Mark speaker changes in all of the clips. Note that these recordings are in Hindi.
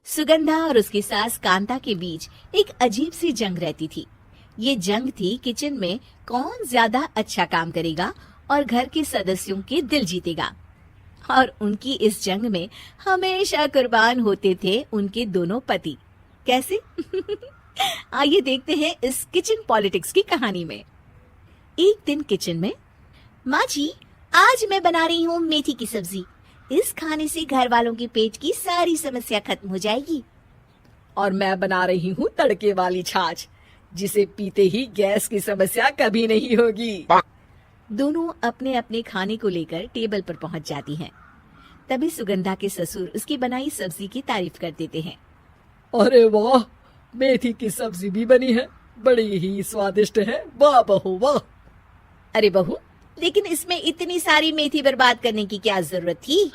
Speaker 1: सुगंधा और उसकी सास कांता के बीच एक अजीब सी जंग रहती थी। ये जंग थी किचन में कौन ज्यादा अच्छा काम करेगा और घर के सदस्यों के दिल जीतेगा। और उनकी इस जंग में हमेशा कुर्बान होते थे उनके दोनों पति। कैसे? आइए देखते हैं इस किचन पॉलिटिक्स की कहानी में। एक दिन किचन में, माँ जी, आज मैं बना रही हूँ मेथी की सब्जी। इस खाने से घर वालों के पेट की सारी समस्या खत्म हो जाएगी।
Speaker 2: और मैं बना रही हूँ तड़के वाली छाछ, जिसे पीते ही गैस की समस्या कभी नहीं होगी।
Speaker 1: दोनों अपने अपने खाने को लेकर टेबल पर पहुंच जाती हैं। तभी सुगंधा के ससुर उसकी बनाई सब्जी की तारीफ कर देते हैं।
Speaker 2: अरे वाह, मेथी की सब्जी भी बनी है, बड़ी ही स्वादिष्ट है। वाह बहू वाह।
Speaker 1: अरे बहू, लेकिन इसमें इतनी सारी मेथी बर्बाद करने की क्या जरूरत थी?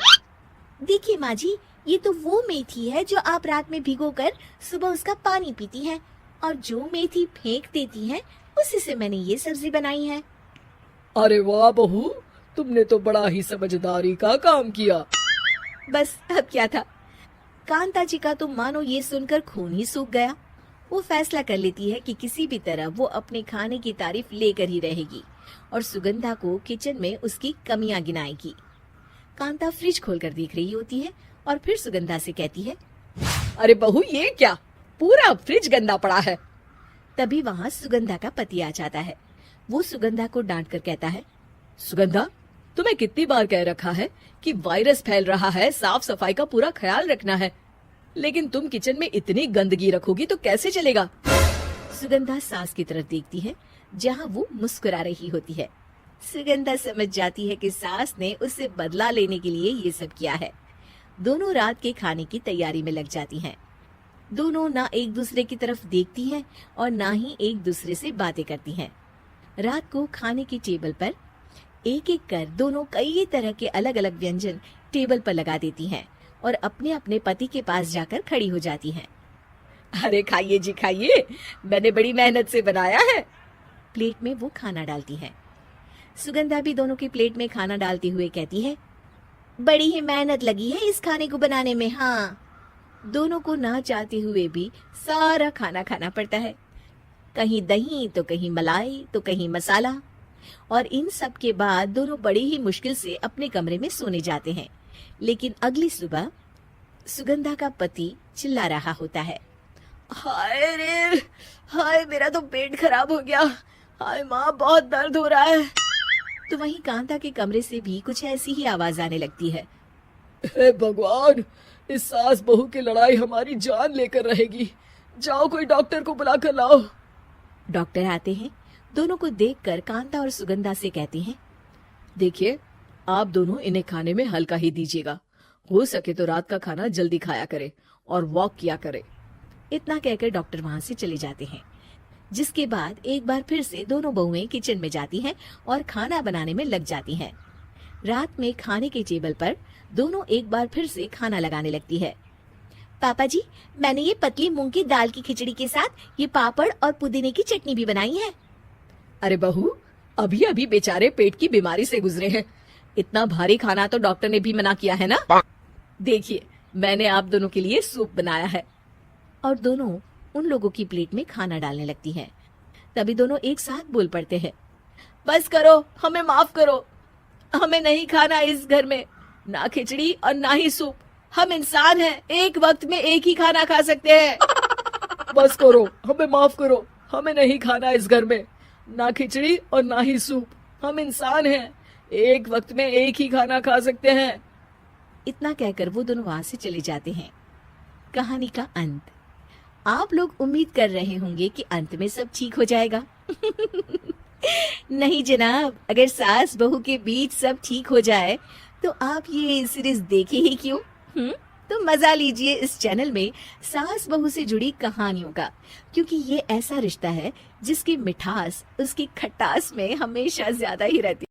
Speaker 1: देखिए माँ जी, ये तो वो मेथी है जो आप रात में भिगोकर सुबह उसका पानी पीती हैं, और जो मेथी फेंक देती हैं, उसी से मैंने ये सब्जी बनाई है।
Speaker 2: अरे वाह बहू, तुमने तो बड़ा ही समझदारी का काम किया।
Speaker 1: बस अब क्या था, कांता जी का तो मानो ये सुनकर खून ही सूख गया। वो फैसला कर लेती है कि किसी भी तरह वो अपने खाने की तारीफ लेकर ही रहेगी और सुगंधा को किचन में उसकी कमियां गिनाएगी। कांता फ्रिज खोलकर देख रही होती है और फिर सुगंधा से कहती है,
Speaker 2: अरे बहू, ये क्या, पूरा फ्रिज गंदा पड़ा है।
Speaker 1: तभी वहाँ सुगंधा का पति आ जाता है। वो सुगंधा को डांट कर कहता है,
Speaker 2: सुगंधा, तुम्हें कितनी बार कह रखा है कि वायरस फैल रहा है, साफ सफाई का पूरा ख्याल रखना है, लेकिन तुम किचन में इतनी गंदगी रखोगी तो कैसे चलेगा।
Speaker 1: सुगंधा सास की तरफ देखती है जहाँ वो मुस्कुरा रही होती है। सुगंधा समझ जाती है कि सास ने उससे बदला लेने के लिए ये सब किया है। दोनों रात के खाने की तैयारी में लग जाती हैं। दोनों ना एक दूसरे की तरफ देखती हैं और ना ही एक दूसरे से बातें करती हैं। रात को खाने की टेबल पर एक एक कर दोनों कई तरह के अलग अलग व्यंजन टेबल पर लगा देती हैं और अपने अपने पति के पास जाकर खड़ी हो जाती हैं।
Speaker 2: अरे खाइए जी खाइए, मैंने बड़ी मेहनत से बनाया है।
Speaker 1: प्लेट में वो खाना डालती हैं। सुगंधा भी दोनों की प्लेट में खाना डालते हुए कहती है, बड़ी ही मेहनत लगी है इस खाने को बनाने में। हाँ, दोनों को ना चाहते हुए भी सारा खाना खाना पड़ता है। कहीं दही तो कहीं मलाई तो कहीं मसाला। और इन सब के बाद दोनों बड़ी ही मुश्किल से अपने कमरे में सोने जाते हैं। लेकिन अगली सुबह सुगंधा का पति चिल्ला रहा होता है,
Speaker 2: हाय रे, हाय मेरा तो पेट खराब हो गया। हाय माँ, बहुत दर्द हो रहा है।
Speaker 1: तो वहीं कांता के कमरे से भी कुछ ऐसी ही आवाज आने लगती है।
Speaker 2: हे भगवान, इस सास बहू की लड़ाई हमारी जान लेकर रहेगी। जाओ कोई डॉक्टर को बुला कर लाओ।
Speaker 1: डॉक्टर आते हैं। दोनों को देखकर कांता और सुगंधा से कहते हैं,
Speaker 2: देखिए, आप दोनों इन्हें खाने में हल्का ही दीजिएगा। हो सके तो रात का खाना जल्दी खाया करे और वॉक किया करे।
Speaker 1: इतना कहकर डॉक्टर वहां से चले जाते हैं। जिसके बाद एक बार फिर से दोनों बहुएं किचन में जाती हैं और खाना बनाने में लग जाती हैं। रात में खाने के टेबल पर दोनों एक बार फिर से खाना लगाने लगती है। पापा जी, मैंने ये पतली मूंग की दाल की खिचड़ी के साथ ये पापड़ और पुदीने की चटनी भी बनाई है।
Speaker 2: अरे बहू, अभी अभी बेचारे पेट की बीमारी से गुजरे हैं। इतना भारी खाना तो डॉक्टर ने भी मना किया है ना। देखिए, मैंने आप दोनों के लिए सूप बनाया है।
Speaker 1: और दोनों उन लोगों की प्लेट में खाना डालने लगती हैं। तभी दोनों एक साथ बोल पड़ते हैं,
Speaker 2: बस करो, हमें माफ करो। हमें नहीं खाना इस घर में, ना खिचड़ी और ना ही सूप। हम इंसान हैं, एक वक्त में एक ही खाना खा सकते हैं। बस करो, हमें माफ करो। हमें नहीं खाना इस घर में, ना खिचड़ी और ना ही सूप। हम इंसान हैं, एक वक्त में एक ही खाना खा सकते हैं।
Speaker 1: इतना कहकर वो दोनों वहां से चले जाते हैं। कहानी का अंत। आप लोग उम्मीद कर रहे होंगे कि अंत में सब ठीक हो जाएगा। नहीं जनाब, अगर सास बहू के बीच सब ठीक हो जाए तो आप ये सीरीज देखे ही क्यों? तो मजा लीजिए इस चैनल में सास बहू से जुड़ी कहानियों का, क्योंकि ये ऐसा रिश्ता है जिसकी मिठास उसकी खटास में हमेशा ज्यादा ही रहती है।